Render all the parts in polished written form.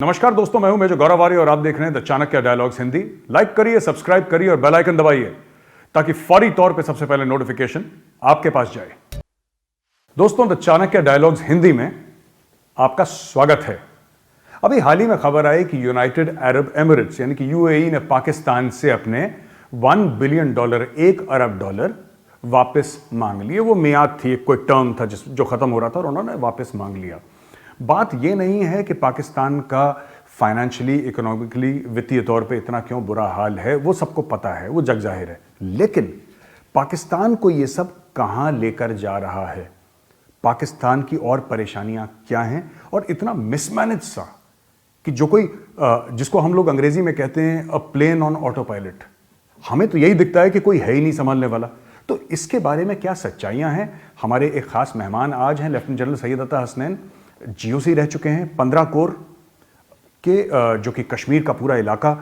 नमस्कार दोस्तों, मैं हूं मेजर गौरव आर्य और आप देख रहे हैं the Chanakya dialogues Hindi. Like करिए, सब्सक्राइब करिए और बेल आइकन दबाइए ताकि फौरी तौर पे सबसे पहले नोटिफिकेशन आपके पास जाए। दोस्तों, द चाणक्य डायलॉग्स हिंदी में आपका स्वागत है। अभी हाल ही में खबर आई कि यूनाइटेड अरब एमिरेट्स यानी कि यूएई ने पाकिस्तान से अपने $1 बिलियन, $1 अरब वापस मांग लिए। वो मियाद थी, कोई टर्म था जो खत्म हो रहा था और उन्होंने वापस मांग लिया। बात यह नहीं है कि पाकिस्तान का फाइनेंशियली, इकोनॉमिकली, वित्तीय तौर पे इतना क्यों बुरा हाल है, वो सबको पता है, वो जग जाहिर है। लेकिन पाकिस्तान को ये सब कहां लेकर जा रहा है, पाकिस्तान की और परेशानियां क्या हैं, और इतना मिसमैनेज सा कि जो कोई जिसको हम लोग अंग्रेजी में कहते हैं अ प्लेन ऑन ऑटो पायलट, हमें तो यही दिखता है कि कोई है ही नहीं संभालने वाला। तो इसके बारे में क्या सच्चाइयां हैं, हमारे एक खास मेहमान आज हैं लेफ्टिनेंट जनरल सैयद अता हसनैन। जीओसी रह चुके हैं 15 कोर के, जो कि कश्मीर का पूरा इलाका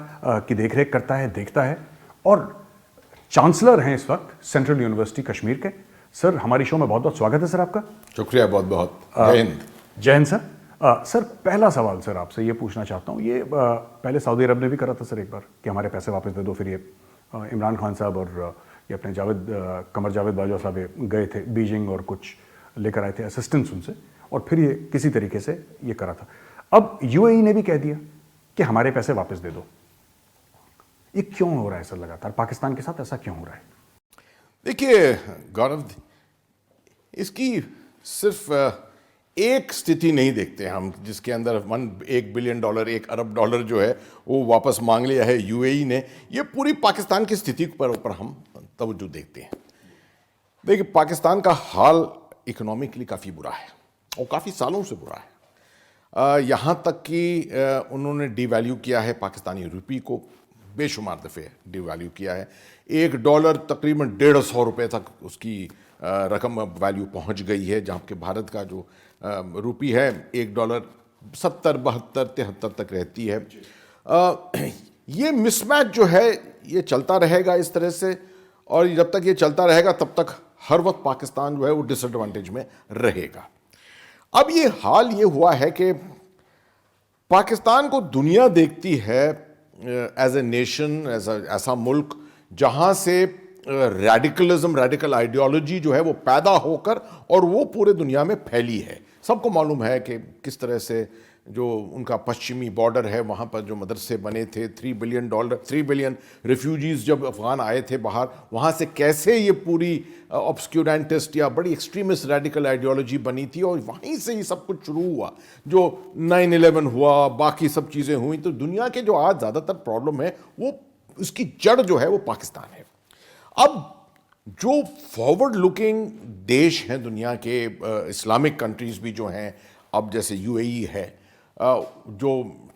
की देखरेख करता है, देखता है, और चांसलर हैं इस वक्त सेंट्रल यूनिवर्सिटी कश्मीर के। सर, हमारी शो में बहुत बहुत स्वागत है सर आपका। शुक्रिया, बहुत बहुत। जय हिंद। जय हिंद सर। सर, पहला सवाल सर आपसे ये पूछना चाहता हूँ, ये पहले सऊदी अरब ने भी करा था सर एक बार कि हमारे पैसे वापस दे दो, फिर ये इमरान खान साहब और ये अपने कमर जावेद बाजवा साहब गए थे बीजिंग और कुछ लेकर आए थे असिस्टेंस उनसे, और फिर ये किसी तरीके से ये करा था। अब यूएई ने भी कह दिया कि हमारे पैसे वापस दे दो। ये क्यों हो रहा है सर लगातार पाकिस्तान के साथ, ऐसा क्यों हो रहा है? देखिए गौरव, इसकी सिर्फ एक स्थिति नहीं देखते हम जिसके अंदर $1 बिलियन, $1 अरब जो है वो वापस मांग लिया है यूएई ने। ये पूरी पाकिस्तान की स्थिति पर ऊपर हम तवज्जो देखते हैं। देखिए, पाकिस्तान का हाल इकोनॉमिकली काफ़ी बुरा है और काफ़ी सालों से बुरा है। यहाँ तक कि उन्होंने डिवैल्यू किया है पाकिस्तानी रुपये को, बेशुमार दफ़े डिवैल्यू किया है। $1 तकरीबन ₹150 तक उसकी रकम वैल्यू पहुँच गई है, जहाँ के भारत का जो रुपये है $1 70, 72, 73 तक रहती है। ये मिसमैच जो है ये चलता रहेगा इस तरह से, और जब तक ये चलता रहेगा तब तक हर वक्त पाकिस्तान जो है वो डिसएडवांटेज में रहेगा। अब ये हाल ये हुआ है कि पाकिस्तान को दुनिया देखती है एज ए नेशन, ऐसा मुल्क जहां से रेडिकलिज्म, रेडिकल आइडियोलॉजी जो है वो पैदा होकर और वो पूरे दुनिया में फैली है। सबको मालूम है कि किस तरह से जो उनका पश्चिमी बॉर्डर है वहाँ पर जो मदरसे बने थे, $3 बिलियन रिफ्यूजीज़ जब अफ़गान आए थे बाहर, वहाँ से कैसे ये पूरी ऑब्सक्यूरेंटिस्ट या बड़ी एक्सट्रीमिस्ट रेडिकल आइडियोलॉजी बनी थी, और वहीं से ही सब कुछ शुरू हुआ। जो 9/11 हुआ, बाकी सब चीज़ें हुई, तो दुनिया के जो आज ज़्यादातर प्रॉब्लम है वो उसकी जड़ जो है वो पाकिस्तान है। अब जो फॉरवर्ड लुकिंग देश हैं दुनिया के, इस्लामिक कंट्रीज़ भी जो हैं, अब जैसे यूएई है जो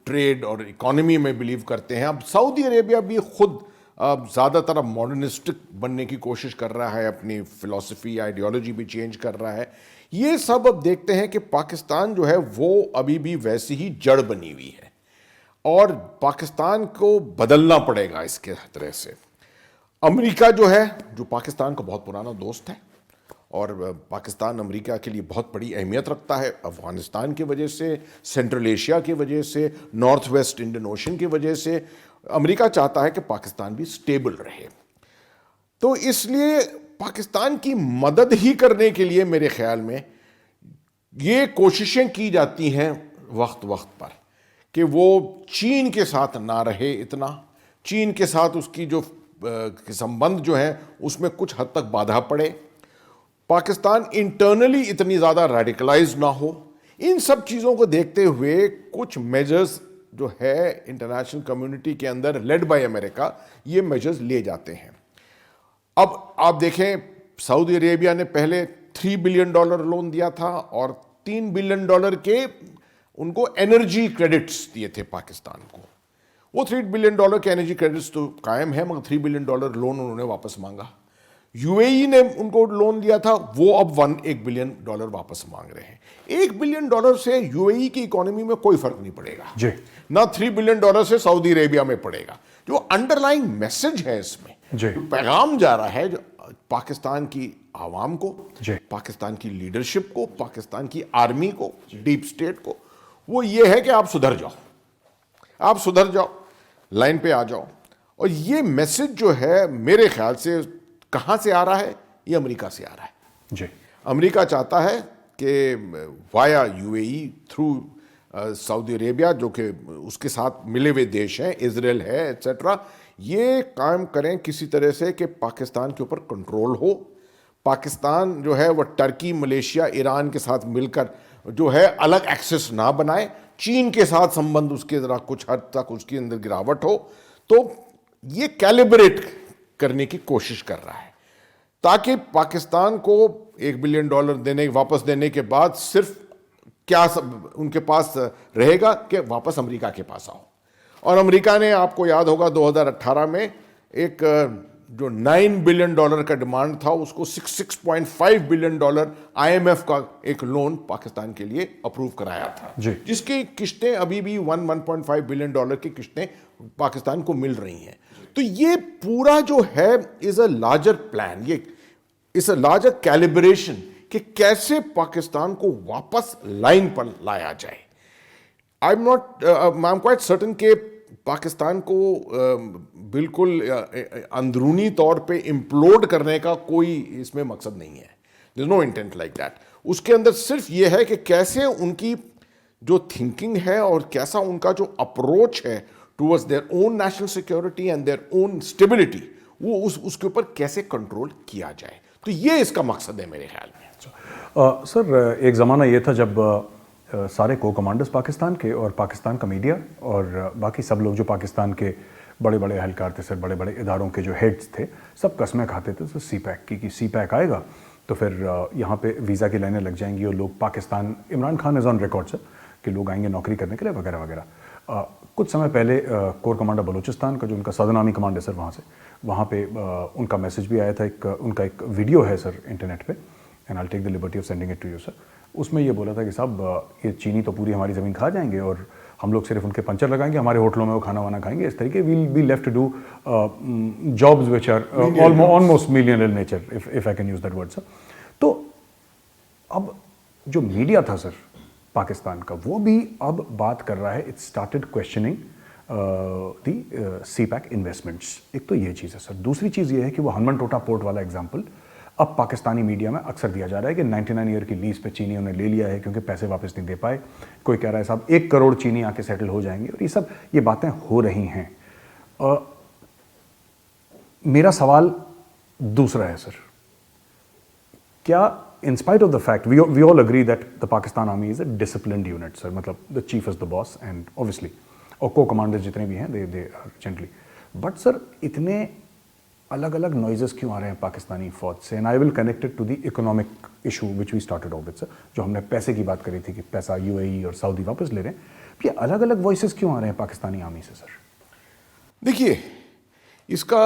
ट्रेड और इकोनॉमी में बिलीव करते हैं, अब सऊदी अरेबिया भी खुद ज़्यादातर अब मॉडर्निस्टिक बनने की कोशिश कर रहा है, अपनी फ़िलॉसफी, आइडियोलॉजी भी चेंज कर रहा है। ये सब अब देखते हैं कि पाकिस्तान जो है वो अभी भी वैसी ही जड़ बनी हुई है और पाकिस्तान को बदलना पड़ेगा इसके तरह से। अमेरिका जो है, जो पाकिस्तान का बहुत पुराना दोस्त है, और पाकिस्तान अमेरिका के लिए बहुत बड़ी अहमियत रखता है, अफ़गानिस्तान की वजह से, सेंट्रल एशिया की वजह से, नॉर्थ वेस्ट इंडियन ओशन की वजह से अमेरिका चाहता है कि पाकिस्तान भी स्टेबल रहे। तो इसलिए पाकिस्तान की मदद ही करने के लिए मेरे ख्याल में ये कोशिशें की जाती हैं वक्त वक्त पर कि वो चीन के साथ ना रहे इतना, चीन के साथ उसकी जो संबंध जो है उसमें कुछ हद तक बाधा पड़े, पाकिस्तान इंटरनली इतनी ज़्यादा रेडिकलाइज ना हो। इन सब चीज़ों को देखते हुए कुछ मेजर्स जो है इंटरनेशनल कम्युनिटी के अंदर लेड बाय अमेरिका, ये मेजर्स ले जाते हैं। अब आप देखें, सऊदी अरेबिया ने पहले $3 बिलियन लोन दिया था और $3 बिलियन के उनको एनर्जी क्रेडिट्स दिए थे पाकिस्तान को। वो $3 बिलियन के एनर्जी क्रेडिट्स तो कायम है, मगर $3 बिलियन लोन उन्होंने वापस मांगा। यूएई ने उनको लोन दिया था, वो अब $1 बिलियन वापस मांग रहे हैं। $1 बिलियन से यूएई की इकोनॉमी में कोई फर्क नहीं पड़ेगा जी, ना $3 बिलियन से सऊदी अरेबिया में पड़ेगा। जो अंडरलाइंग मैसेज है इसमें, जो पैगाम जा रहा है, जो पाकिस्तान की आवाम को, पाकिस्तान की लीडरशिप को, पाकिस्तान की आर्मी को, डीप स्टेट को, वो ये है कि आप सुधर जाओ, आप सुधर जाओ, लाइन पे आ जाओ। और ये मैसेज जो है मेरे ख्याल से कहाँ से आ रहा है? ये अमेरिका से आ रहा है जी। अमेरिका चाहता है कि via UAE through Saudi Arabia, जो कि उसके साथ मिले हुए देश हैं, इजराइल है एट्सेट्रा, ये काम करें किसी तरह से कि पाकिस्तान के ऊपर कंट्रोल हो। पाकिस्तान जो है वह टर्की, मलेशिया, ईरान के साथ मिलकर जो है अलग एक्सेस ना बनाए। चीन के साथ संबंध उसके ज़रा कुछ हद तक उसके अंदर गिरावट हो। तो ये कैलिब्रेट करने की कोशिश कर रहा है ताकि पाकिस्तान को $1 बिलियन वापस देने के बाद सिर्फ क्या सब उनके पास रहेगा कि वापस अमेरिका के पास आओ। और अमेरिका ने, आपको याद होगा, 2018 में एक जो $9 बिलियन का डिमांड था, उसको $6.5 बिलियन IMF का एक लोन पाकिस्तान के लिए अप्रूव कराया था, जिसकी किस्तें अभी भी $1.5 बिलियन की किस्तें पाकिस्तान को मिल रही हैं। तो ये पूरा जो है इज अ लार्जर प्लान, ये इज अ लार्जर कैलिब्रेशन कि कैसे पाकिस्तान को वापस लाइन पर लाया जाए। आई एम क्वाइट सर्टन के पाकिस्तान को बिल्कुल अंदरूनी तौर पे इम्प्लोड करने का कोई इसमें मकसद नहीं है। There is no intent like that. उसके अंदर सिर्फ ये है कि कैसे उनकी जो थिंकिंग है और कैसा उनका जो अप्रोच है towards their own national security and their own stability, वो उसके ऊपर कैसे कंट्रोल किया जाए। तो ये इसका मकसद है मेरे ख्याल में। सर, एक ज़माना ये था जब सारे को कमांडर्स पाकिस्तान के और पाकिस्तान का मीडिया और बाकी सब लोग जो पाकिस्तान के बड़े बड़े एहलकार थे सर, बड़े बड़े इदारों के जो हेड्स थे, सब कस्में खाते थे सर CPAC की कि CPAC आएगा तो फिर यहाँ पे वीज़ा की लाइनें लग जाएंगी और लोग Pakistan, Imran Khan is on record sir, कि लोग आएंगे नौकरी करने के लिए वगैरह वगैरह। कुछ समय पहले कोर कमांडर बलूचिस्तान का जो उनका सदन आर्मी कमांड है सर, वहाँ पे उनका मैसेज भी आया था। उनका एक वीडियो है सर इंटरनेट पे, and I take the liberty of sending it to you sir. उसमें ये बोला था कि साहब ये चीनी तो पूरी हमारी ज़मीन खा जाएंगे और हम लोग सिर्फ उनके पंचर लगाएंगे, हमारे होटलों में वो खाना वाना खाएंगे, इस तरीके will be left to do jobs which are almost menial nature, if I can use that word sir. तो अब जो मीडिया था सर पाकिस्तान का, वो भी अब बात कर रहा है, it started questioning the CPAC investments. एक तो ये चीज़ है सर। दूसरी चीज़ ये है कि वो हनुमान टोटा पोर्ट वाला एग्जाम्पल अब पाकिस्तानी मीडिया में अक्सर दिया जा रहा है कि 99 ईयर की लीज पे चीनियों ने ले लिया है क्योंकि पैसे वापस नहीं दे पाए। कोई कह रहा है साहब 1 करोड़ चीनी आके सेटल हो जाएंगे, और ये बातें हो रही हैं। मेरा सवाल दूसरा है सर, क्या in spite of the fact we all agree that the Pakistan Army is a disciplined unit sir, मतलब the chief is the boss and obviously और को कमांडर्स जितने भी हैं they are gently, but sir इतने अलग अलग नॉइजेस क्यों आ रहे हैं पाकिस्तानी फौज से? And I will connect it to the economic issue which we started off with sir, जो हमने पैसे की बात करी थी कि पैसा UAE और सऊदी वापस ले रहे हैं। ये अलग अलग वॉइसेस क्यों आ रहे हैं पाकिस्तानी आर्मी से सर? देखिए, इसका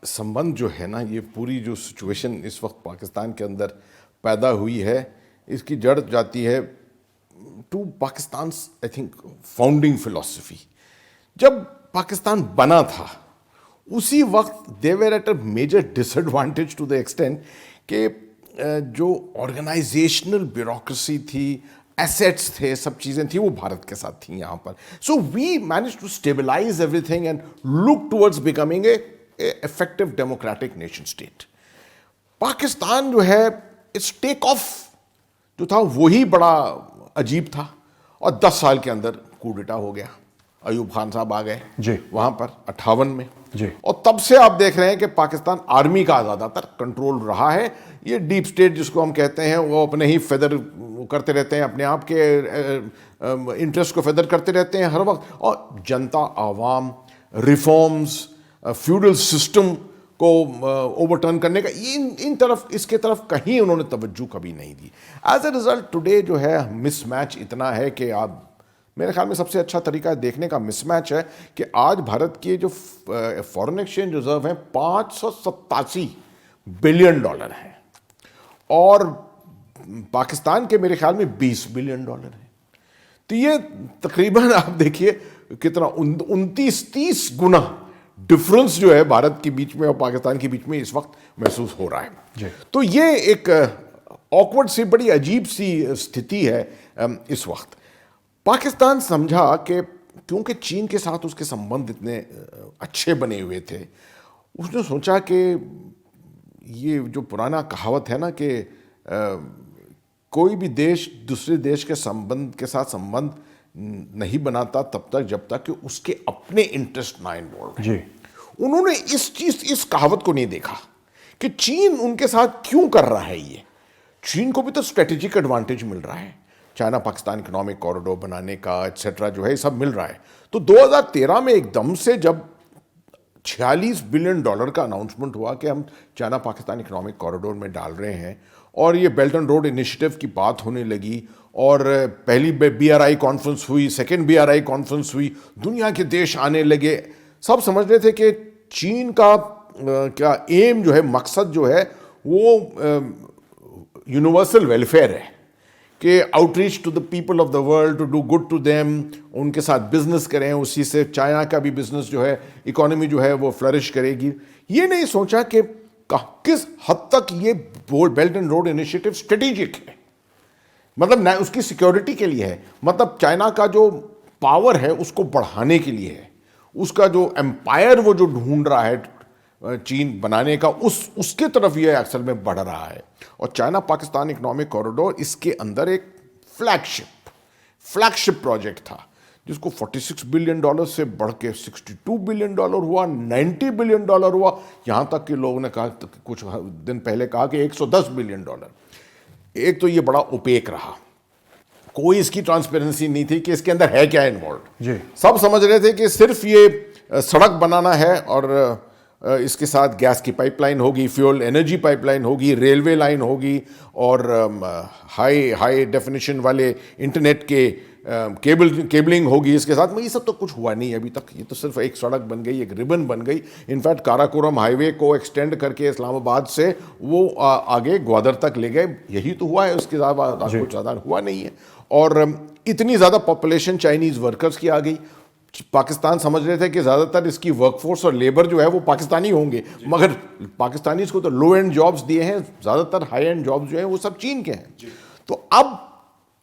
संबंध जो है ना, ये पूरी जो सिचुएशन इस वक्त पाकिस्तान के अंदर पैदा हुई है, इसकी जड़ जाती है to Pakistan I think founding philosophy. जब पाकिस्तान बना था उसी वक्त they were at a major disadvantage to the extent कि जो ऑर्गेनाइजेशनल ब्यूरोक्रेसी थी, एसेट्स थे, सब चीज़ें थी, वो भारत के साथ थी यहाँ पर। So we manage to stabilise everything and look towards becoming a effective democratic nation state. Pakistan जो है, इट्स टेक ऑफ जो था वही बड़ा अजीब था, और 10 साल के अंदर कूडेटा हो गया। अयूब खान साहब आ गए जी वहाँ पर 58 में जी, और तब से आप देख रहे हैं कि पाकिस्तान आर्मी का ज़्यादातर कंट्रोल रहा है। ये डीप स्टेट जिसको हम कहते हैं, वो अपने ही फेदर करते रहते हैं, अपने आप के इंटरेस्ट को फेदर करते रहते हैं हर वक्त, और जनता, आवाम, रिफॉर्म्स, फ्यूडल सिस्टम को ओवरटर्न करने का इन तरफ, इसके तरफ कहीं उन्होंने तवज्जो कभी नहीं दी। एज ए रिजल्ट टुडे जो है मिसमैच इतना है कि आप, मेरे ख्याल में सबसे अच्छा तरीका देखने का मिसमैच है कि आज भारत के जो फॉरेन एक्सचेंज रिजर्व हैं $587 बिलियन हैं, और पाकिस्तान के मेरे ख्याल में $20 बिलियन हैं। तो ये तकरीबन आप देखिए कितना 29-30 गुना डिफरेंस जो है भारत के बीच में और पाकिस्तान के बीच में इस वक्त महसूस हो रहा है। तो ये एक ऑकवर्ड सी, बड़ी अजीब सी स्थिति है इस वक्त। पाकिस्तान समझा कि क्योंकि चीन के साथ उसके संबंध इतने अच्छे बने हुए थे, उसने सोचा कि ये जो पुराना कहावत है ना कि कोई भी देश दूसरे देश के साथ संबंध नहीं बनाता तब तक जब तक कि उसके अपने इंटरेस्ट ना इन्वॉल्व जी। उन्होंने इस कहावत को नहीं देखा कि चीन उनके साथ क्यों कर रहा है ये। चीन को भी तो स्ट्रेटेजिक एडवांटेज मिल रहा है, चाइना पाकिस्तान इकोनॉमिक कॉरिडोर बनाने का एटसेट्रा जो है सब मिल रहा है। तो 2013 में एकदम से जब $46 बिलियन का अनाउंसमेंट हुआ कि हम चाइना पाकिस्तान इकोनॉमिक कॉरिडोर में डाल रहे हैं और ये बेल्ट एंड रोड इनिशिएटिव की बात होने लगी और पहली BRI कॉन्फ्रेंस हुई, सेकेंड BRI कॉन्फ्रेंस हुई, दुनिया के देश आने लगे, सब समझ रहे थे कि चीन का क्या एम जो है, मकसद जो है वो यूनिवर्सल वेलफेयर है कि outreach to the people of the world, to do good to them, उनके साथ बिजनेस करें, उसी से चाइना का भी बिजनेस जो है, इकोनॉमी जो है वो फ्लरिश करेगी। ये नहीं सोचा कि किस हद तक ये belt and road initiative strategic है, मतलब ना उसकी सिक्योरिटी के लिए है, मतलब चाइना का जो पावर है उसको बढ़ाने के लिए है, उसका जो एम्पायर वो जो ढूंढ रहा है चीन बनाने का, उसके तरफ ये अक्सर में बढ़ रहा है। और चाइना पाकिस्तान इकोनॉमिक कॉरिडोर इसके अंदर एक फ्लैगशिप प्रोजेक्ट था जिसको $46 बिलियन से बढ़ के $62 बिलियन हुआ, $90 बिलियन हुआ, यहां तक कि लोगों ने कहा, कुछ दिन पहले कहा कि $110 बिलियन। एक तो ये बड़ा ओपेक रहा, कोई इसकी ट्रांसपेरेंसी नहीं थी कि इसके अंदर है क्या इन्वॉल्व। सब समझ रहे थे कि सिर्फ ये सड़क बनाना है और इसके साथ गैस की पाइपलाइन होगी, फ्यूल एनर्जी पाइपलाइन होगी, रेलवे लाइन होगी और हाई डेफिनेशन वाले इंटरनेट के केबलिंग होगी इसके साथ में। ये सब तो कुछ हुआ नहीं अभी तक, ये तो सिर्फ एक सड़क बन गई, एक रिबन बन गई। इनफैक्ट काराकोरम हाईवे को एक्सटेंड करके इस्लामाबाद से वो आगे ग्वादर तक ले गए, यही तो हुआ है, उसके ज़्यादा कुछ ज़्यादा हुआ नहीं है। और इतनी ज़्यादा पॉपुलेशन चाइनीज़ वर्कर्स की आ गई। पाकिस्तान समझ रहे थे कि ज़्यादातर इसकी वर्कफोर्स और लेबर जो है वो पाकिस्तानी होंगे, मगर पाकिस्तानीज़ को तो लो एंड जॉब्स दिए हैं, ज़्यादातर हाई एंड जॉब्स जो हैं वो सब चीन के हैं। तो अब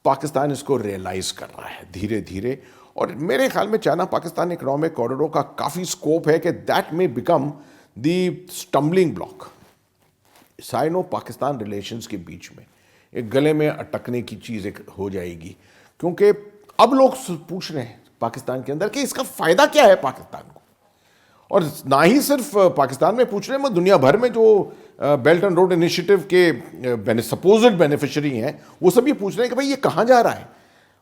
पाकिस्तान इसको रियलाइज कर रहा है धीरे धीरे, और मेरे ख्याल में चाइना पाकिस्तान इकोनॉमिक कॉरिडोर का काफ़ी स्कोप है कि दैट में become the stumbling block Sino Pakistan relations के बीच में, एक गले में अटकने की चीज़ एक हो जाएगी। क्योंकि अब लोग पूछ रहे हैं पाकिस्तान के अंदर कि इसका फ़ायदा क्या है पाकिस्तान को, और ना ही सिर्फ पाकिस्तान में पूछ रहे हैं, दुनिया भर में जो बेल्ट एंड रोड इनिशिएटिव के सपोज्ड बेनिफिशियरी हैं वो सब ये पूछ रहे हैं कि भाई ये कहाँ जा रहा है।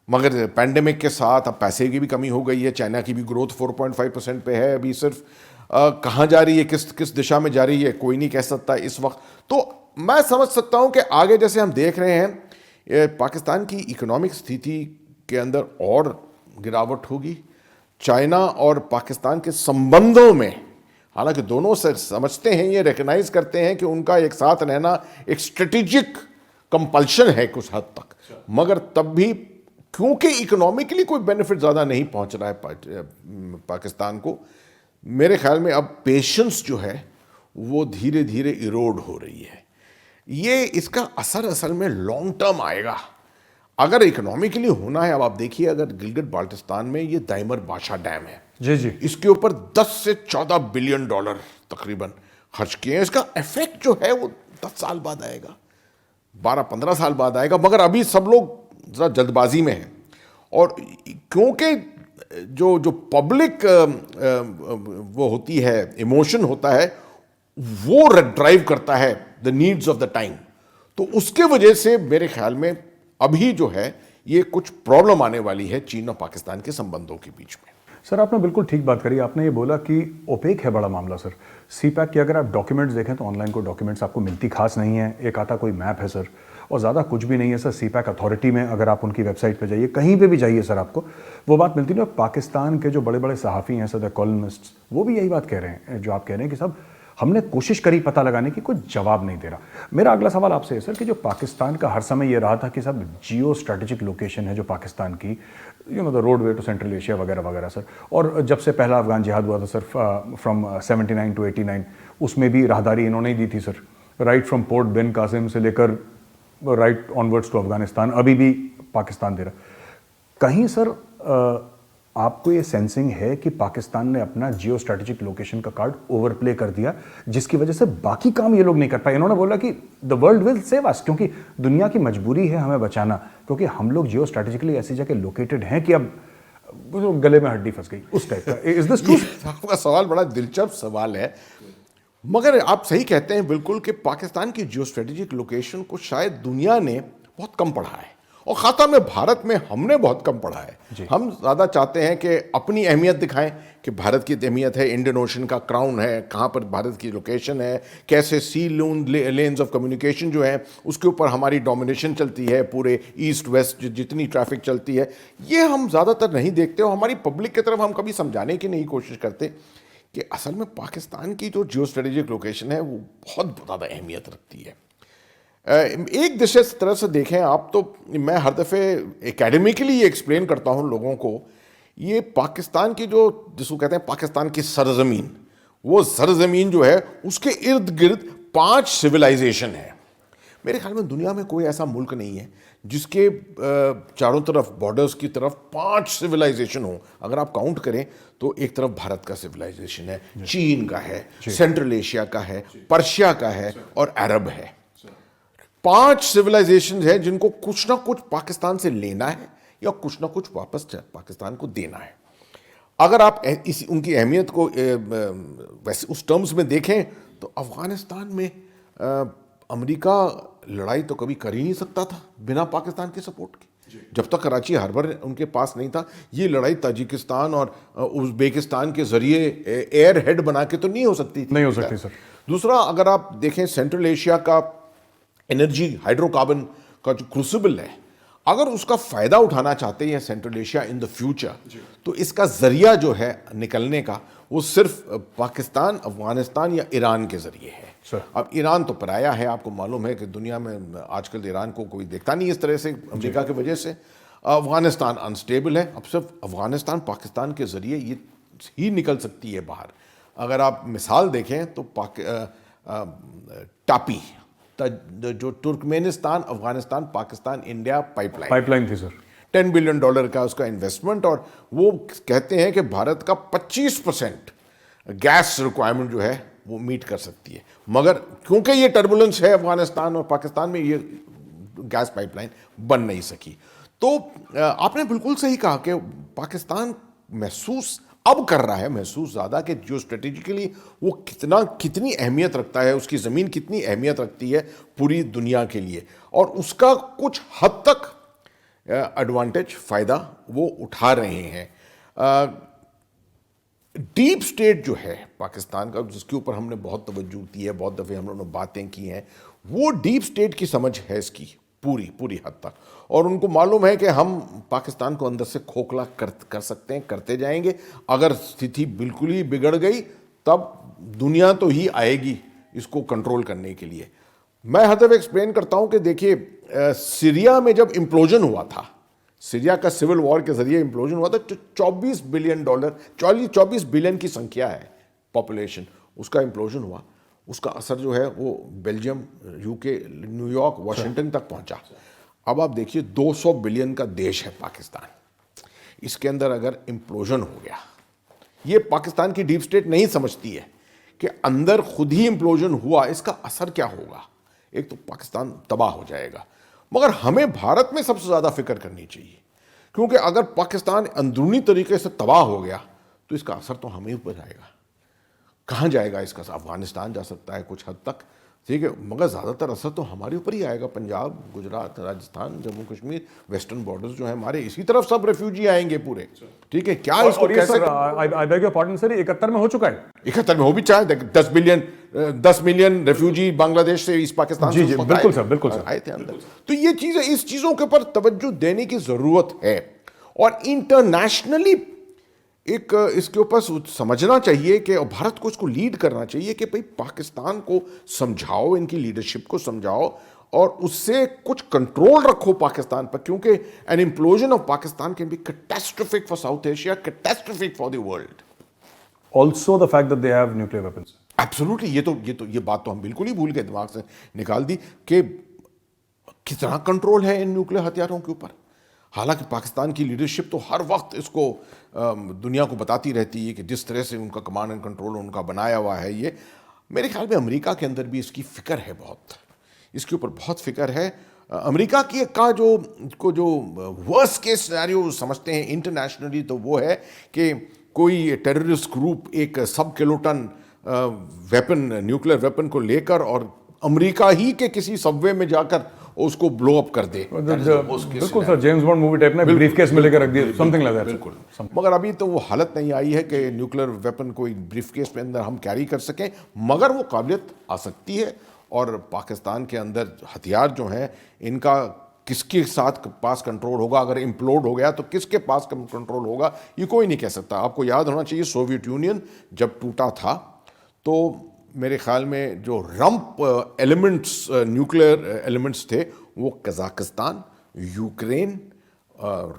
मगर पैंडेमिक के साथ अब पैसे की भी कमी हो गई है, चाइना की भी ग्रोथ 4.5% पे है अभी, सिर्फ कहाँ जा रही है, किस दिशा में जा रही है कोई नहीं कह सकता इस वक्त। तो मैं समझ सकता हूँ कि आगे जैसे हम देख रहे हैं पाकिस्तान की इकोनॉमिक स्थिति के अंदर और गिरावट होगी, चाइना और पाकिस्तान के संबंधों में, हालांकि दोनों से समझते हैं, ये रिकग्नाइज करते हैं कि उनका एक साथ रहना एक स्ट्रेटेजिक कंपल्शन है कुछ हद तक, मगर तब भी क्योंकि इकोनॉमिकली कोई बेनिफिट ज़्यादा नहीं पहुंच रहा है पाकिस्तान को, मेरे ख्याल में अब पेशेंस जो है वो धीरे धीरे इरोड हो रही है। ये इसका असर असल में लॉन्ग टर्म आएगा अगर इकोनॉमिकली होना है। अब आप देखिए, अगर गिलगित बाल्टिस्तान में ये दाइमर बादशाह डैम है जी, इसके ऊपर 10 से 14 बिलियन डॉलर तकरीबन खर्च किए हैं। इसका इफेक्ट जो है वो 10 साल बाद आएगा, 12-15 साल बाद आएगा, मगर अभी सब लोग ज़रा जल्दबाजी में हैं। और क्योंकि जो पब्लिक वो होती है, इमोशन होता है, वो ड्राइव करता है the needs of the time, तो उसके वजह से मेरे ख्याल में अभी जो है ये कुछ प्रॉब्लम आने वाली है चीन और पाकिस्तान के संबंधों के बीच में। सर आपने बिल्कुल ठीक बात करी, आपने ये बोला कि ओपेक है बड़ा मामला। सर सीपैक की अगर आप डॉक्यूमेंट्स देखें तो ऑनलाइन कोई डॉक्यूमेंट्स आपको मिलती खास नहीं है, एक आता कोई मैप है सर, और ज़्यादा कुछ भी नहीं है सर। सीपैक अथॉरिटी में अगर आप उनकी वेबसाइट पे जाइए, कहीं पे भी जाइए सर, आपको वो बात मिलती नहीं। पाकिस्तान के जो बड़े बड़े सहाफ़ी हैं सर, द कॉलमिस्ट्स, वो भी यही बात कह रहे हैं जो आप कह रहे हैं कि सब हमने कोशिश करी पता लगाने की, कोई जवाब नहीं दे रहा। मेरा अगला सवाल आपसे है सर कि जो पाकिस्तान का हर समय ये रहा था कि सब जियो स्ट्रेटेजिक लोकेशन है जो पाकिस्तान की, the roadway to Central Asia वगैरह वगैरह सर, और जब से पहला अफगान जिहाद हुआ था सर फ्रॉम 79 to 89, उसमें भी राहदारी इन्होंने ही दी थी सर, राइट फ्रॉम पोर्ट बिन कासिम से लेकर राइट ऑनवर्ड्स टू अफगानिस्तान, अभी भी पाकिस्तान दे रहा। कहीं सर आपको ये सेंसिंग है कि पाकिस्तान ने अपना जियो स्ट्रेटेजिक लोकेशन का कार्ड ओवरप्ले कर दिया, जिसकी वजह से बाकी काम ये लोग नहीं कर पाए? इन्होंने बोला कि the world will save us, क्योंकि दुनिया की मजबूरी है हमें बचाना, क्योंकि हम लोग जियो स्ट्रेटेजिकली ऐसी जगह लोकेटेड हैं कि अब गले में हड्डी फंस गई, उस टाइप का। Is this true? आपका सवाल बड़ा दिलचस्प सवाल है, मगर आप सही कहते हैं बिल्कुल कि पाकिस्तान की जियो स्ट्रेटेजिक लोकेशन को शायद दुनिया ने बहुत कम पढ़ा है, और खासा में भारत में हमने बहुत कम पढ़ा है। हम ज़्यादा चाहते हैं कि अपनी अहमियत दिखाएं कि भारत की अहमियत है, इंडियन ओशन का क्राउन है, कहाँ पर भारत की लोकेशन है, कैसे सी लेन्स ऑफ कम्युनिकेशन जो है उसके ऊपर हमारी डोमिनेशन चलती है, पूरे ईस्ट वेस्ट जितनी ट्रैफिक चलती है, ये हम ज़्यादातर नहीं देखते, और हमारी पब्लिक की तरफ हम कभी समझाने की नहीं कोशिश करते कि असल में पाकिस्तान की जो जियो स्ट्रेटेजिक लोकेशन है वो बहुत ज़्यादा अहमियत रखती है। एक दिशा से तरह से देखें आप तो मैं हर दफ़े एकेडमिकली ये एक्सप्लेन करता हूँ लोगों को, ये पाकिस्तान की जो जिसको कहते हैं पाकिस्तान की सरजमीन, वो सरजमीन जो है उसके इर्द गिर्द 5 सिविलाइजेशन है। मेरे ख्याल में दुनिया में कोई ऐसा मुल्क नहीं है जिसके चारों तरफ बॉर्डर्स की तरफ 5 सिविलाइजेशन हो। अगर आप काउंट करें तो एक तरफ भारत का सिविलाइजेशन है, चीन का है, सेंट्रल एशिया का है, पर्शिया का है और अरब है। 5 सिविलाइजेशन है जिनको कुछ ना कुछ पाकिस्तान से लेना है या कुछ ना कुछ वापस पाकिस्तान को देना है। अगर आप उनकी अहमियत को वैसे उस टर्म्स में देखें तो अफगानिस्तान में अमेरिका लड़ाई तो कभी कर ही नहीं सकता था बिना पाकिस्तान के सपोर्ट के। जब तक कराची हार्बर उनके पास नहीं था, ये लड़ाई ताजिकिस्तान और उज़्बेकिस्तान के जरिए एयर हेड बना के तो नहीं हो सकती थी। नहीं हो सकती सर। दूसरा, अगर आप देखें सेंट्रल एशिया का एनर्जी हाइड्रोकार्बन का जो क्रूसिबल है, अगर उसका फ़ायदा उठाना चाहते हैं central Asia in the future, तो इसका ज़रिया जो है निकलने का वो सिर्फ पाकिस्तान, अफगानिस्तान या ईरान के ज़रिए है। अब ईरान तो पराया है, आपको मालूम है कि दुनिया में आजकल ईरान को कोई देखता नहीं इस तरह से अमेरिका की वजह से। अफगानिस्तान अनस्टेबल है, अब सिर्फ अफगानिस्तान पाकिस्तान के ज़रिए ये ही निकल सकती है बाहर। अगर आप मिसाल देखें तो टापी जो Turkmenistan, Afghanistan, Pakistan, India pipeline थी सर, $10 बिलियन का उसका इन्वेस्टमेंट, और वो कहते हैं कि भारत का 25% गैस रिक्वायरमेंट जो है वो मीट कर सकती है। मगर क्योंकि ये टर्बुलेंस है अफगानिस्तान और पाकिस्तान में, ये गैस पाइपलाइन बन नहीं सकी। तो आपने बिल्कुल सही कहा कि पाकिस्तान महसूस अब कर रहा है, महसूस ज़्यादा कि जो स्ट्रेटेजिकली वो कितनी अहमियत रखता है, उसकी ज़मीन कितनी अहमियत रखती है पूरी दुनिया के लिए, और उसका कुछ हद तक एडवांटेज फ़ायदा वो उठा रहे हैं। डीप स्टेट जो है पाकिस्तान का, जिसके ऊपर हमने बहुत तवज्जो दी है, बहुत दफ़े हम लोगों ने बातें की हैं, वो डीप स्टेट की समझ है इसकी पूरी हद तक, और उनको मालूम है कि हम पाकिस्तान को अंदर से खोखला कर सकते हैं, करते जाएंगे। अगर स्थिति बिल्कुल ही बिगड़ गई तब दुनिया तो ही आएगी इसको कंट्रोल करने के लिए। मैं हर दफ़ा एक्सप्लेन करता हूं कि देखिए, सीरिया में जब इम्प्लोजन हुआ था, सीरिया का सिविल वॉर के जरिए इम्प्लोजन हुआ था, तो $24 बिलियन, 24 बिलियन की संख्या है पॉपुलेशन, उसका इम्प्लोजन हुआ। उसका असर जो है वो बेल्जियम, यूके, न्यूयॉर्क, वाशिंगटन तक पहुंचा। अब आप देखिए 200 बिलियन का देश है पाकिस्तान, इसके अंदर अगर इम्प्लोजन हो गया, ये पाकिस्तान की डीप स्टेट नहीं समझती है कि अंदर खुद ही इम्प्लोजन हुआ, इसका असर क्या होगा। एक तो पाकिस्तान तबाह हो जाएगा, मगर हमें भारत में सबसे ज़्यादा फिक्र करनी चाहिए, क्योंकि अगर पाकिस्तान अंदरूनी तरीके से तबाह हो गया तो इसका असर तो हमें ऊपर जाएगा। कहाँ जाएगा इसका? अफगानिस्तान जा सकता है कुछ हद तक, ठीक है, मगर ज़्यादातर असर तो हमारे ऊपर ही आएगा। पंजाब, गुजरात, राजस्थान, जम्मू कश्मीर, वेस्टर्न बॉर्डर्स जो है हमारे, इसी तरफ सब रेफ्यूजी आएंगे पूरे, ठीक है। क्या इसको कैसे? I beg your pardon sir, 71 में हो चुका है, 71 में हो भी चाहे 10 मिलियन रेफ्यूजी बांग्लादेश से ईस्ट पाकिस्तान से बिल्कुल सर आए थे अंदर। तो ये चीज़ें, इस चीज़ों के ऊपर तवज्जो देने की ज़रूरत है, और इंटरनेशनली एक इसके ऊपर समझना चाहिए कि भारत को इसको लीड करना चाहिए कि भाई पाकिस्तान को समझाओ, इनकी लीडरशिप को समझाओ, और उससे कुछ कंट्रोल रखो पाकिस्तान पर, क्योंकि an implosion of Pakistan can be catastrophic for South Asia, catastrophic for the world. Also the fact that they have nuclear weapons. Absolutely, ये बात तो हम बिल्कुल ही भूल गए, दिमाग से निकाल दी कि कितना कंट्रोल है इन न्यूक्लियर हथियारों के ऊपर। हालांकि पाकिस्तान की लीडरशिप तो हर वक्त इसको दुनिया को बताती रहती है कि जिस तरह से उनका कमांड एंड कंट्रोल उनका बनाया हुआ है, ये मेरे ख्याल में अमेरिका के अंदर भी इसकी फ़िक्र है, बहुत इसके ऊपर बहुत फ़िक्र है। अमेरिका की का जो वर्स्ट केस सिनेरियो समझते हैं इंटरनेशनली, तो वो है कि कोई टेररिस्ट ग्रुप एक सब किलोटन वेपन, न्यूक्लियर वेपन को लेकर और अमेरिका ही के किसी सबवे में जाकर उसको ब्लो अप कर दे। बिल्कुल sir, James bond movie type ना, ब्रीफकेस में लेकर रख दिया, समथिंग लाइक दैट। बिल्कुल, मगर अभी तो वो हालत नहीं आई है कि न्यूक्लियर वेपन कोई ब्रीफकेस में अंदर हम कैरी कर सकें, मगर वो काबिलियत आ सकती है। और पाकिस्तान के अंदर हथियार जो हैं इनका किसके साथ पास कंट्रोल होगा, अगर इम्प्लोड हो गया तो किसके पास कंट्रोल होगा, ये कोई नहीं कह सकता। आपको याद होना चाहिए सोवियत यूनियन जब टूटा था तो मेरे ख्याल में जो रंप एलिमेंट्स, न्यूक्लियर एलिमेंट्स थे, वो कजाकिस्तान, यूक्रेन,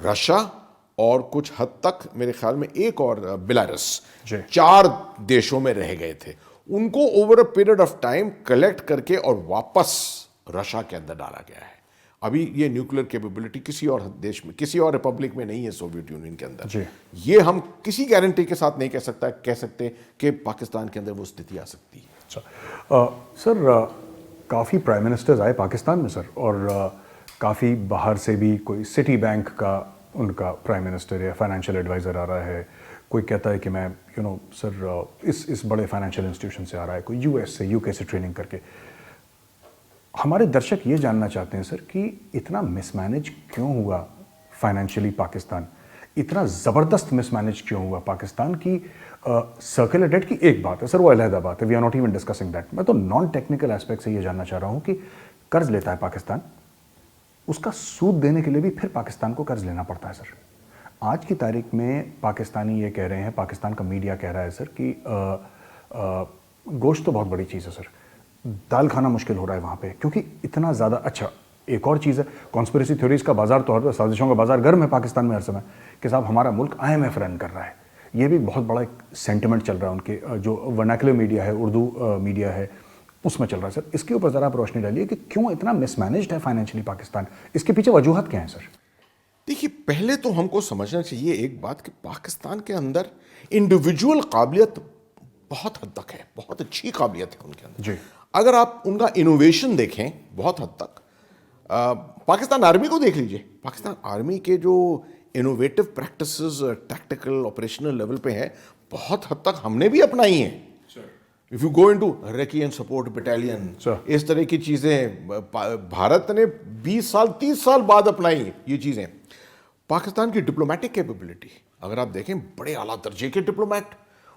रशिया और कुछ हद तक मेरे ख्याल में एक और बेलारूस, 4 देशों में रह गए थे। उनको over a period of time collect करके और वापस रशिया के अंदर डाला गया है। अभी ये न्यूक्लियर कैपेबिलिटी किसी और देश में, किसी और रिपब्लिक में नहीं है सोवियत यूनियन के अंदर। ये हम किसी गारंटी के साथ नहीं कह सकते कि पाकिस्तान के अंदर वो स्थिति आ सकती है। अच्छा सर, काफ़ी प्राइम मिनिस्टर्स आए पाकिस्तान में सर, और काफ़ी बाहर से भी, कोई सिटी बैंक का उनका प्राइम मिनिस्टर या फाइनेंशियल एडवाइज़र आ रहा है, कोई कहता है कि मैं सर इस बड़े फाइनेंशियल इंस्टीट्यूशन से आ रहा है, कोई यूएस से, यूके से ट्रेनिंग करके। हमारे दर्शक ये जानना चाहते हैं सर कि इतना मिसमैनेज क्यों हुआ फाइनेंशियली पाकिस्तान, इतना ज़बरदस्त मिसमैनेज क्यों हुआ पाकिस्तान की। सर्कुलर डेट की एक बात है सर, वो अलहदा बात है, we are not even discussing that. मैं तो नॉन टेक्निकल एस्पेक्ट से ये जानना चाह रहा हूँ कि कर्ज लेता है पाकिस्तान, उसका सूद देने के लिए भी फिर पाकिस्तान को कर्ज लेना पड़ता है सर। आज की तारीख में पाकिस्तानी ये कह रहे हैं, पाकिस्तान का मीडिया कह रहा है सर कि गोश्त तो बहुत बड़ी चीज़ है सर, दाल खाना मुश्किल हो रहा है वहाँ पे, क्योंकि इतना ज़्यादा। अच्छा, एक और चीज़ है, कॉन्स्पिरेसी थ्योरीज का बाजार तो हर, साजिशों का बाजार गर्म है पाकिस्तान में हर समय कि साहब हमारा मुल्क IMF रन कर रहा है। ये भी बहुत बड़ा एक सेंटिमेंट चल रहा है उनके, जो वर्नाकुलर मीडिया है, उर्दू मीडिया है, उसमें चल रहा है सर। इसके ऊपर ज़रा आप रोशनी डालिए कि क्यों इतना मिसमैनेज्ड है फाइनेंशियली पाकिस्तान, इसके पीछे वजूहत क्या है सर? देखिए, पहले तो हमको समझना चाहिए एक बात कि पाकिस्तान के अंदर इंडिविजुअल काबिलियत बहुत हद तक है, बहुत अच्छी काबिलियत है उनके अंदर जी। अगर आप उनका इनोवेशन देखें बहुत हद तक, पाकिस्तान आर्मी को देख लीजिए, पाकिस्तान आर्मी के जो innovative practices tactical operational level पे हैं, बहुत हद तक हमने भी अपनाई हैं। If you go into recce and support battalion, इस तरह की चीज़ें भारत ने 20 साल 30 साल बाद अपनाई ये चीज़ें। पाकिस्तान की डिप्लोमेटिक कैपेबिलिटी अगर आप देखें, बड़े आला दर्जे के डिप्लोमेट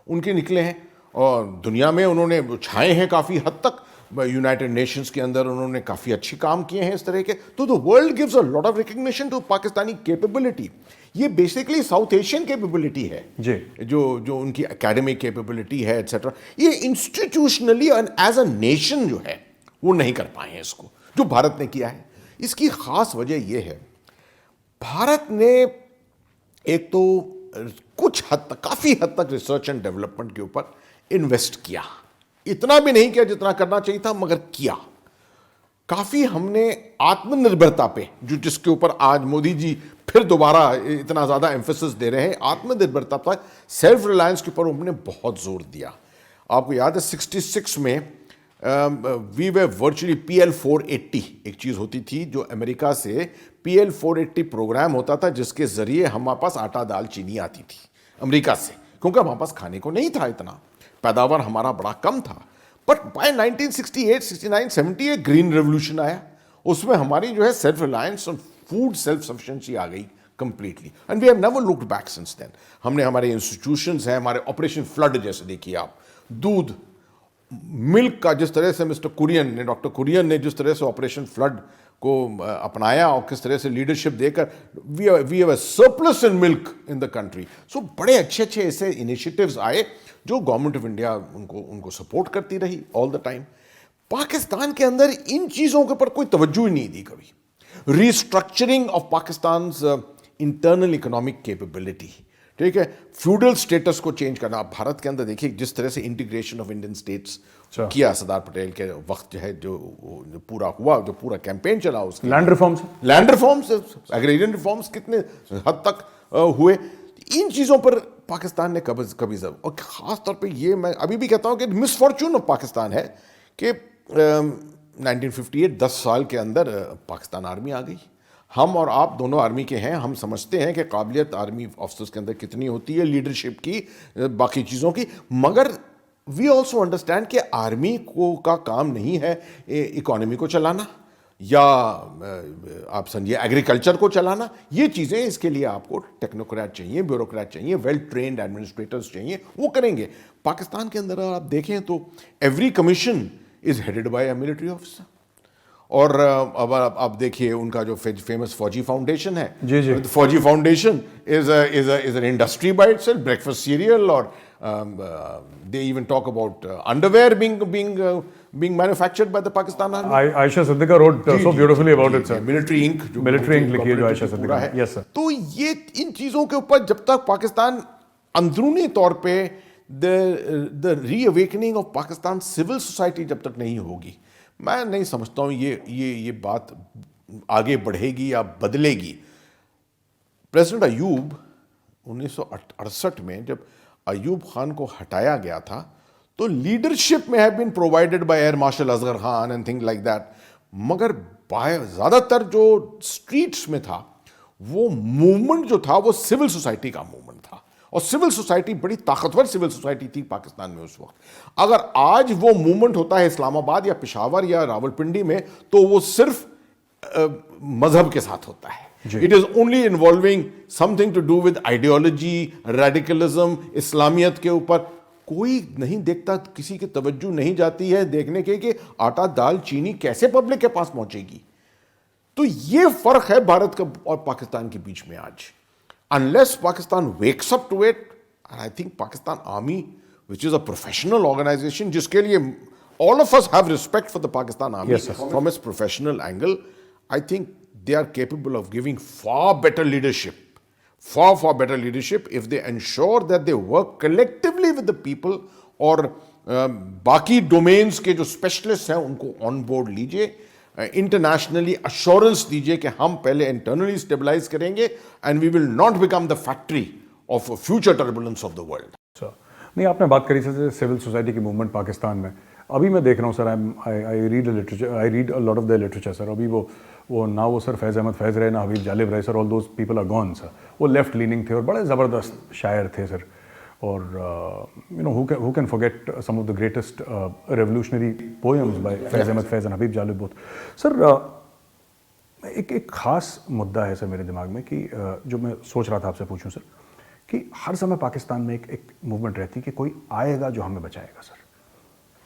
उनके निकले हैं और दुनिया में उन्होंने छाए हैं काफ़ी हद तक। यूनाइटेड नेशंस के अंदर उन्होंने काफ़ी अच्छे काम किए हैं इस तरह के। तो the world gives a lot of recognition to Pakistani capability. ये बेसिकली साउथ एशियन कैपेबिलिटी है जी, जो उनकी एकेडमिक कैपेबिलिटी है एट्सेट्रा। ये इंस्टीट्यूशनली एज अ नेशन जो है वो नहीं कर पाए हैं इसको, जो भारत ने किया है। इसकी खास वजह यह है, भारत ने एक तो कुछ हद तक, काफ़ी हद तक रिसर्च एंड डेवलपमेंट के ऊपर इन्वेस्ट किया। इतना भी नहीं किया जितना करना चाहिए था, मगर किया। काफ़ी हमने आत्मनिर्भरता पे, जो जिसके ऊपर आज मोदी जी फिर दोबारा इतना ज़्यादा एम्फेसिस दे रहे हैं, आत्मनिर्भरता पर, सेल्फ रिलायंस के ऊपर हमने बहुत जोर दिया। आपको याद है 66 में वी वे वर्चुअली PL480 एक चीज़ होती थी जो अमेरिका से, PL480 प्रोग्राम होता था जिसके ज़रिए हमारे पास आटा दाल चीनी आती थी अमेरिका से, क्योंकि हमारे पास खाने को नहीं था, इतना पैदावार हमारा बड़ा कम था। बट बाय 1968, 69, 70 एक ग्रीन रेवोल्यूशन आया, उसमें हमारी जो है सेल्फ रिलायंस और फूड सेल्फ सफिशिएंसी आ गई completely, and we have never looked back since then. हमने हमारे इंस्टीट्यूशंस हैं, हमारे ऑपरेशन फ्लड जैसे देखिए आप, दूध मिल्क का जिस तरह से डॉक्टर कुरियन ने जिस तरह से ऑपरेशन फ्लड को अपनाया और किस तरह से लीडरशिप देकर we have a surplus in milk in the country. So बड़े अच्छे अच्छे ऐसे इनिशिएटिव्स आए जो गवर्नमेंट ऑफ इंडिया उनको सपोर्ट करती रही ऑल द टाइम। पाकिस्तान के अंदर इन चीज़ों के ऊपर कोई तवज्जो ही नहीं दी कभी। Restructuring of Pakistan internal economic capability, ठीक है, फ्यूडल स्टेटस को चेंज करना। आप भारत के अंदर देखिए जिस तरह से इंटीग्रेशन ऑफ इंडियन स्टेट्स किया सरदार पटेल के वक्त, जो है जो पूरा हुआ, जो पूरा कैंपेन चला, उसके लैंड रिफॉर्म्स, एग्रेरियन रिफॉर्म्स कितने हद तक हुए, इन चीज़ों पर पाकिस्तान ने कभी जब, और ख़ास तौर पे ये मैं अभी भी कहता हूँ कि मिसफॉर्चून ऑफ पाकिस्तान है कि 1958 10 साल के अंदर पाकिस्तान आर्मी आ गई। हम और आप दोनों आर्मी के हैं, हम समझते हैं कि काबिलियत आर्मी ऑफिसर्स के अंदर कितनी होती है, लीडरशिप की, बाकी चीज़ों की, मगर वी ऑल्सो अंडरस्टैंड कि आर्मी को का काम नहीं है इकोनॉमी को चलाना या आप समझिए एग्रीकल्चर को चलाना। ये चीज़ें, इसके लिए आपको टेक्नोक्रेट चाहिए, ब्यूरोक्रेट चाहिए, वेल ट्रेन्ड एडमिनिस्ट्रेटर्स चाहिए, वो करेंगे। पाकिस्तान के अंदर आप देखें तो every commission is headed by a military officer. और अब आप देखिए उनका जो फेमस फौजी फाउंडेशन है, जी जी, फौजी foundation is an industry by itself, breakfast cereal, और they even talk about underwear being manufactured by the Pakistan Army. Aisha Siddiqui wrote so beautifully about it, sir. Military Ink, Military Ink लिखी है जो आयशा सिद्दीकी ने। Yes sir. तो ये इन चीज़ों के ऊपर जब तक पाकिस्तान अंदरूनी तौर पे the reawakening of Pakistan civil society जब तक नहीं होगी, मैं नहीं समझता हूँ ये बात आगे बढ़ेगी या बदलेगी। प्रेसिडेंट अयूब 1968 में जब अयूब खान को हटाया गया था तो लीडरशिप में have been provided by air marshal Asghar Khan and thing like that, मगर ज़्यादातर जो स्ट्रीट्स में था वो मूवमेंट जो था वो सिविल सोसाइटी का मूवमेंट था, और सिविल सोसाइटी बड़ी ताकतवर सिविल सोसाइटी थी पाकिस्तान में उस वक्त। अगर आज वो मूवमेंट होता है इस्लामाबाद या पेशावर या रावलपिंडी में तो वो सिर्फ मजहब के साथ होता है। It is only involving something to do with ideology, radicalism, इस्लामियत के ऊपर कोई नहीं देखता, किसी की तवज्जो नहीं जाती है देखने के कि आटा दाल चीनी कैसे पब्लिक के पास पहुंचेगी। तो ये फर्क है भारत का और पाकिस्तान के बीच में आज। Unless Pakistan wakes up to it, and I think Pakistan Army, which is a professional organization, जिसके लिए all of us have respect for the Pakistan Army, yes, from its professional angle, I think they are capable of giving far better leadership if they ensure that they work collectively with the people, और बाकी domains के जो specialist हैं उनको on board लीजिए, internationally assurance दीजिए कि हम पहले इंटरनली स्टेबलाइज करेंगे and we will not become the factory of future turbulence of the world. नहीं, आपने बात करी सर सिविल सोसाइटी की मूवमेंट पाकिस्तान में। अभी मैं देख रहा हूँ sir, I read a lot of the literature sir. अभी वो ना वो सर फैज़ अहमद फैज़ रहे, ना हबीब जालिब रहे sir, all those people are gone sir. वो लेफ्ट लीनिंग थे और बड़े ज़बरदस्त शायर थे सर, और you know who can forget some of the greatest revolutionary poems by Faiz Ahmad Faiz and Habib Jalib both. Sir एक ख़ास मुद्दा है सर मेरे दिमाग में कि जो मैं सोच रहा था आपसे पूछूं सर, कि हर समय पाकिस्तान में एक मूवमेंट रहती कि कोई आएगा जो हमें बचाएगा sir.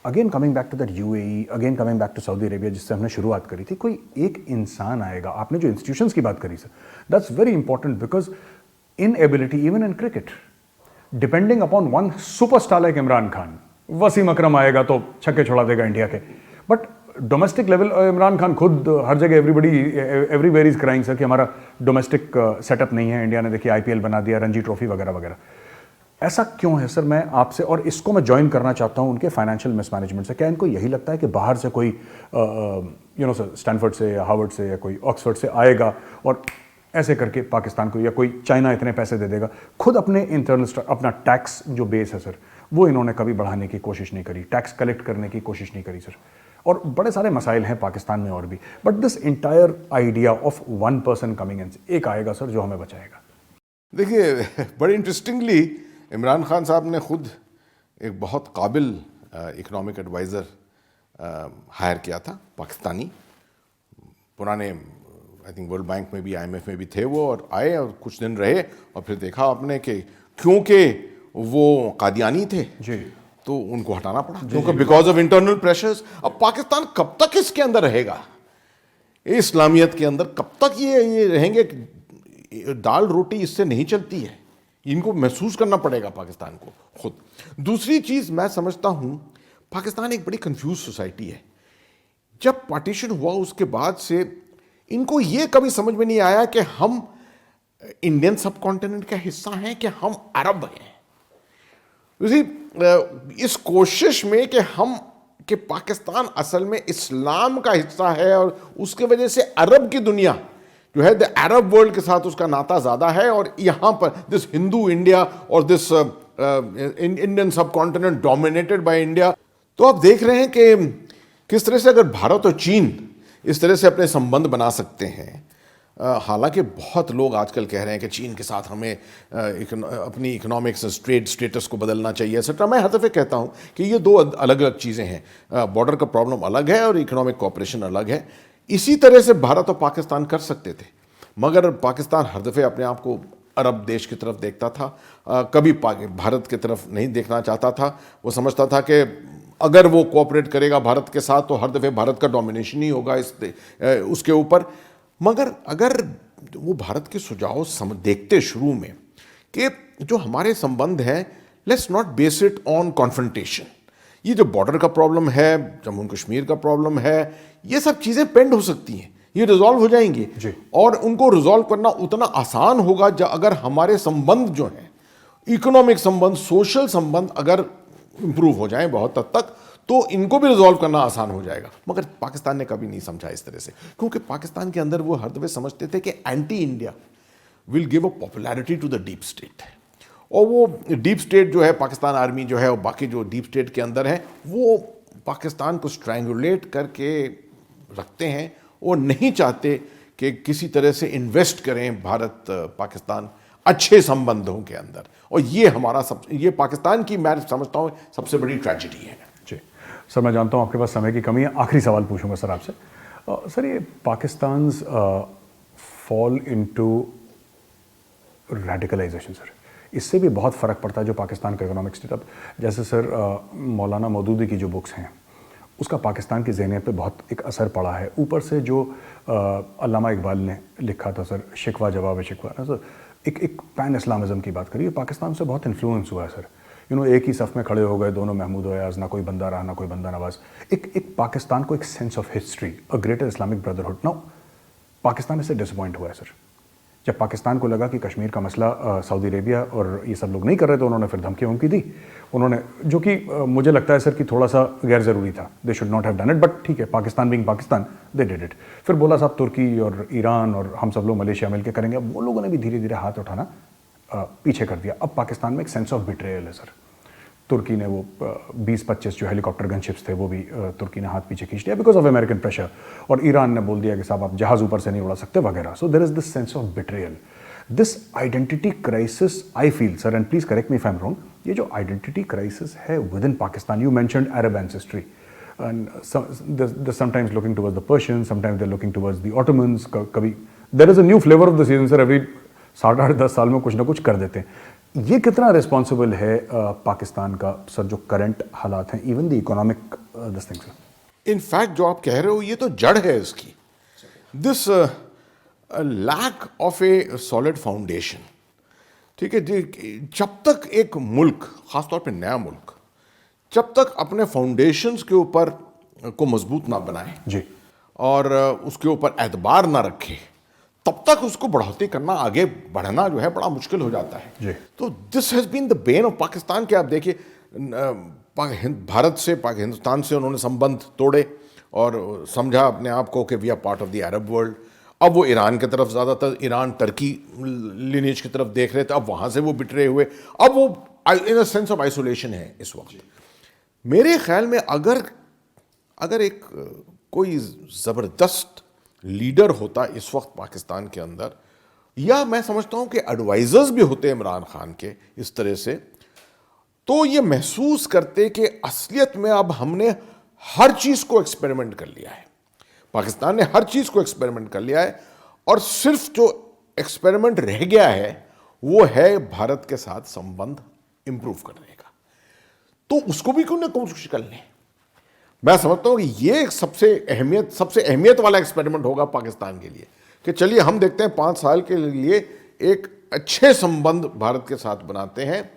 Again coming back to that UAE, again coming back to Saudi Arabia जिससे हमने शुरुआत करी थी, कोई एक इंसान आएगा। आपने जो इंस्टीट्यूशंस की बात करी sir, that's very important because in ability even in cricket depending upon one superstar like Imran Khan, Wasim Akram आएगा तो छक्के छोड़ा देगा इंडिया के, but domestic level Imran Khan खुद हर जगह एवरीवेयर इज क्राइंग सर कि हमारा डोमेस्टिक सेटअप नहीं है। इंडिया ने देखिए आईपीएल बना दिया, रणजी ट्रॉफी वगैरह वगैरह। ऐसा क्यों है सर? मैं आपसे, और इसको मैं ज्वाइन करना चाहता हूं उनके फाइनेंशियल मिसमैनेजमेंट से। क्या इनको यही लगता है कि बाहर से कोई यू नो सर स्टैनफोर्ड से या हार्वर्ड से या कोई ऑक्सफोर्ड से आएगा और ऐसे करके पाकिस्तान को, या कोई चाइना इतने पैसे दे देगा? खुद अपने इंटरनल अपना टैक्स जो बेस है सर वो इन्होंने कभी बढ़ाने की कोशिश नहीं करी, टैक्स कलेक्ट करने की कोशिश नहीं करी सर। और बड़े सारे मसाइल हैं पाकिस्तान में और भी, but this entire idea of one person coming in, एक आएगा सर जो हमें बचाएगा। देखिए बड़ी इंटरेस्टिंगली इमरान खान साहब ने खुद एक बहुत काबिल इकोनॉमिक एडवाइज़र हायर किया था, पाकिस्तानी, पुराने आई थिंक वर्ल्ड बैंक में भी IMF में भी थे वो, और आए और कुछ दिन रहे और फिर देखा आपने कि क्योंकि वो कादियानी थे जी, तो उनको हटाना पड़ा, क्योंकि बिकॉज ऑफ इंटरनल प्रेशर्स। अब पाकिस्तान कब तक इसके अंदर रहेगा, इस्लामियत के अंदर कब तक ये रहेंगे? दाल रोटी इससे नहीं चलती है, इनको महसूस करना पड़ेगा पाकिस्तान को खुद। दूसरी चीज़ मैं समझता हूँ, पाकिस्तान एक बड़ी कंफ्यूज सोसाइटी है। जब पार्टीशन हुआ उसके बाद से इनको ये कभी समझ में नहीं आया कि हम इंडियन सब कॉन्टिनेंट का हिस्सा हैं कि हम अरब हैं। उसी इस कोशिश में कि हम कि पाकिस्तान असल में इस्लाम का हिस्सा है और उसके वजह से अरब की दुनिया जो है, द अरब वर्ल्ड के साथ उसका नाता ज़्यादा है, और यहाँ पर दिस हिंदू इंडिया और दिस इंडियन सब कॉन्टिनेंट डोमिनेटेड बाय इंडिया। तो आप देख रहे हैं कि किस तरह से अगर भारत और चीन इस तरह से अपने संबंध बना सकते हैं। हालांकि बहुत लोग आजकल कह रहे हैं कि चीन के साथ हमें अपनी इकोनॉमिक्स ट्रेड स्टेटस को बदलना चाहिए एक्सेट्रा। मैं हर दफ़े कहता हूं कि ये दो अलग अलग चीज़ें हैं। बॉर्डर का प्रॉब्लम अलग है और इकोनॉमिक कोऑपरेशन अलग है। इसी तरह से भारत और पाकिस्तान कर सकते थे, मगर पाकिस्तान हर दफ़े अपने आप को अरब देश की तरफ देखता था, कभी भारत की तरफ नहीं देखना चाहता था। वो समझता था कि अगर वो कोऑपरेट करेगा भारत के साथ तो हर दफ़े भारत का डोमिनेशन ही होगा उसके ऊपर। मगर अगर वो भारत के सुझाव देखते शुरू में कि जो हमारे संबंध हैं, let's not base it on confrontation. ये जो बॉर्डर का प्रॉब्लम है, जम्मू कश्मीर का प्रॉब्लम है, ये सब चीज़ें पेंड हो सकती हैं, ये रिजॉल्व हो जाएंगी और उनको रिजॉल्व करना उतना आसान होगा अगर हमारे संबंध जो हैं, इकोनॉमिक संबंध, सोशल संबंध अगर इंप्रूव हो जाएं बहुत हद तक, तो इनको भी रिजॉल्व करना आसान हो जाएगा। मगर पाकिस्तान ने कभी नहीं समझा इस तरह से, क्योंकि पाकिस्तान के अंदर वो हर दफे समझते थे कि anti India will give a popularity to the deep state, और वो डीप स्टेट जो है, पाकिस्तान आर्मी जो है और बाकी जो डीप स्टेट के अंदर है, वो पाकिस्तान को स्ट्रैंगुलेट करके रखते हैं और नहीं चाहते कि किसी तरह से इन्वेस्ट करें भारत पाकिस्तान अच्छे संबंधों के अंदर। और ये पाकिस्तान की, मैं समझता हूँ, सबसे बड़ी ट्रेजेडी है। जी सर, मैं जानता हूँ आपके पास समय की कमी है, आखिरी सवाल पूछूंगा सर आपसे। सर, ये Pakistan fall into radicalisation, sir, इससे भी बहुत फ़र्क पड़ता है जो पाकिस्तान का इकोनॉमिक स्टेट। अब जैसे सर मौलाना मौदूदी की जो बुक्स हैं, उसका पाकिस्तान की ज़हनियत पे बहुत एक असर पड़ा है। ऊपर से जो अल्लामा इकबाल ने लिखा था सर, शिकवा जवाब शिकवा, सर एक पैन इस्लामिज़म की बात करिए, पाकिस्तान से बहुत इन्फ्लुएंस हुआ है सर। एक ही सफ़ में खड़े हो गए दोनों महमूद अयाज, ना कोई बंदा रहा ना कोई बंदा नवाज। एक पाकिस्तान को एक sense of history, a greater Islamic brotherhood. Now Pakistan इससे डिसअपॉइंट हुआ है सर। जब पाकिस्तान को लगा कि कश्मीर का मसला सऊदी अरेबिया और ये सब लोग नहीं कर रहे, तो उन्होंने फिर धमकी वमकी दी उन्होंने, जो कि मुझे लगता है सर कि थोड़ा सा गैर ज़रूरी था। They should not have done it, but ठीक है, Pakistan being Pakistan they did it. फिर बोला साहब तुर्की और ईरान और हम सब लोग मलेशिया मिलकर करेंगे। अब वो लोगों ने भी धीरे धीरे हाथ उठाना पीछे कर दिया। अब पाकिस्तान में एक सेंस ऑफ बिट्रेयल है सर। तुर्की ने वो 20-25 जो हेलीकॉप्टर गन शिप्स थे वो भी तुर्की ने हाथ पीछे खींच लिया बिकॉज ऑफ अमेरिकन प्रेशर, और ईरान ने बोल दिया कि साहब आप जहाज़ ऊपर से नहीं उड़ा सकते वगैरह। So there is this sense of betrayal, this identity crisis. I feel sir, and please correct me if I am wrong, ये जो आइडेंटिटी क्राइसिस है within Pakistan, you mentioned Arab ancestry, and they're sometimes looking towards the Persians, sometimes they're looking towards the Ottomans. कभी there is a new flavor of the season sir, every 7-8-10 साल में कुछ ना कुछ कर देते हैं। ये कितना रिस्पॉन्सिबल है पाकिस्तान का सर जो करंट हालात हैं, even the economic this thing sir? In fact जो आप कह रहे हो ये तो जड़ है इसकी, this lack of a solid foundation. ठीक है जी, जब तक एक मुल्क, खासतौर पे नया मुल्क, जब तक अपने फाउंडेशंस के ऊपर को मजबूत ना बनाए जी, और उसके ऊपर एतबार ना रखे, तब तक उसको बढ़ोतरी करना, आगे बढ़ना जो है बड़ा मुश्किल हो जाता है जी। तो this has been the bane of Pakistan के। आप देखिए, भारत से, हिंदुस्तान से उन्होंने संबंध तोड़े और समझा अपने आप को कि we are part of the Arab world. अब वो ईरान की तरफ, ज़्यादातर ईरान टर्की लिनेज की तरफ देख रहे थे, अब वहाँ से वो बिटरे हुए, अब वो इन अ सेंस ऑफ आइसोलेशन है इस वक्त। मेरे ख्याल में अगर एक कोई ज़बरदस्त लीडर होता इस वक्त पाकिस्तान के अंदर, या मैं समझता हूं कि एडवाइजर्स भी होते इमरान खान के इस तरह से, तो ये महसूस करते कि असलियत में अब हमने हर चीज़ को एक्सपेरिमेंट कर लिया है, पाकिस्तान ने हर चीज़ को एक्सपेरिमेंट कर लिया है, और सिर्फ जो एक्सपेरिमेंट रह गया है वो है भारत के साथ संबंध इंप्रूव करने का। तो उसको भी क्यों ना कोशिश कर लें। मैं समझता हूं कि ये एक सबसे अहमियत वाला एक्सपेरिमेंट होगा पाकिस्तान के लिए, कि चलिए हम देखते हैं 5 साल के लिए एक अच्छे संबंध भारत के साथ बनाते हैं,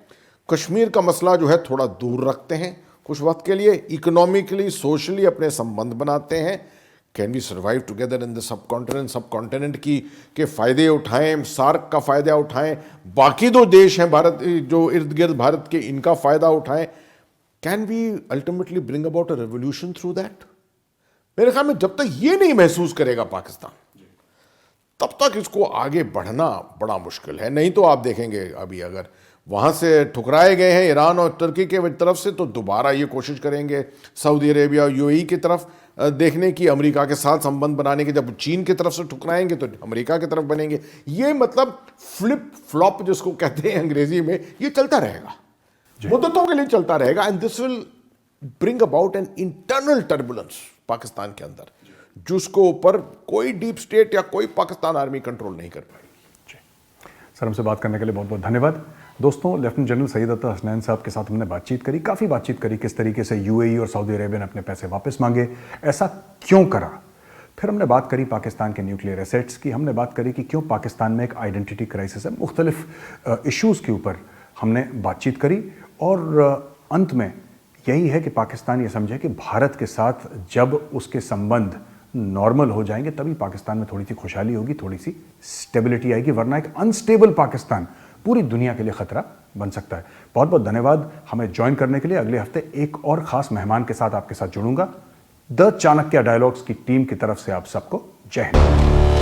कश्मीर का मसला जो है थोड़ा दूर रखते हैं कुछ वक्त के लिए, इकोनॉमिकली सोशली अपने संबंध बनाते हैं, can we survive together in the subcontinent की के फ़ायदे उठाएं, सार्क का फ़ायदा उठाएं, बाकी दो देश हैं भारत जो इर्द गिर्द भारत के, इनका फ़ायदा उठाएं. Can we ultimately bring about a revolution through that? मेरे ख्याल में जब तक ये नहीं महसूस करेगा पाकिस्तान, तब तक इसको आगे बढ़ना बड़ा मुश्किल है. नहीं तो आप देखेंगे अभी अगर वहाँ से ठुकराए गए हैं ईरान और तुर्की के तरफ से, तो दोबारा ये कोशिश करेंगे सऊदी अरेबिया और यूएई की तरफ देखने की, अमेरिका के साथ संबंध बनाने के. जब चीन की तरफ से ठुकराएंगे तो अमेरिका की तरफ बनेंगे. ये मतलब फ्लिप फ्लॉप जिसको कहते हैं अंग्रेजी में, ये चलता रहेगा, मुद्दतों के लिए चलता रहेगा. And this will bring about an internal turbulence Pakistan के अंदर, जिसको ऊपर कोई डीप स्टेट या कोई पाकिस्तान आर्मी कंट्रोल नहीं कर पाएगी. सर, हमसे बात करने के लिए बहुत बहुत धन्यवाद. दोस्तों, लेफ्टिनेंट जनरल सईद अता हसनैन साहब के साथ हमने बातचीत करी, काफ़ी बातचीत करी किस तरीके से यूएई और सऊदी अरेबिया ने अपने पैसे वापस मांगे, ऐसा क्यों करा. फिर हमने बात करी पाकिस्तान के न्यूक्लियर एसेट्स की, हमने बात करी कि क्यों पाकिस्तान में एक आइडेंटिटी क्राइसिस है. मुख्तलिफ इश्यूज़ के ऊपर हमने बातचीत करी और अंत में यही है कि पाकिस्तान ये समझे कि भारत के साथ जब उसके संबंध नॉर्मल हो जाएंगे तभी पाकिस्तान में थोड़ी सी खुशहाली होगी, थोड़ी सी स्टेबिलिटी आएगी, वरना एक अनस्टेबल पाकिस्तान पूरी दुनिया के लिए खतरा बन सकता है. बहुत बहुत धन्यवाद हमें ज्वाइन करने के लिए. अगले हफ्ते एक और खास मेहमान के साथ आपके साथ जुड़ूंगा. द चाणक्य डायलॉग्स की टीम की तरफ से आप सबको जय हिंद.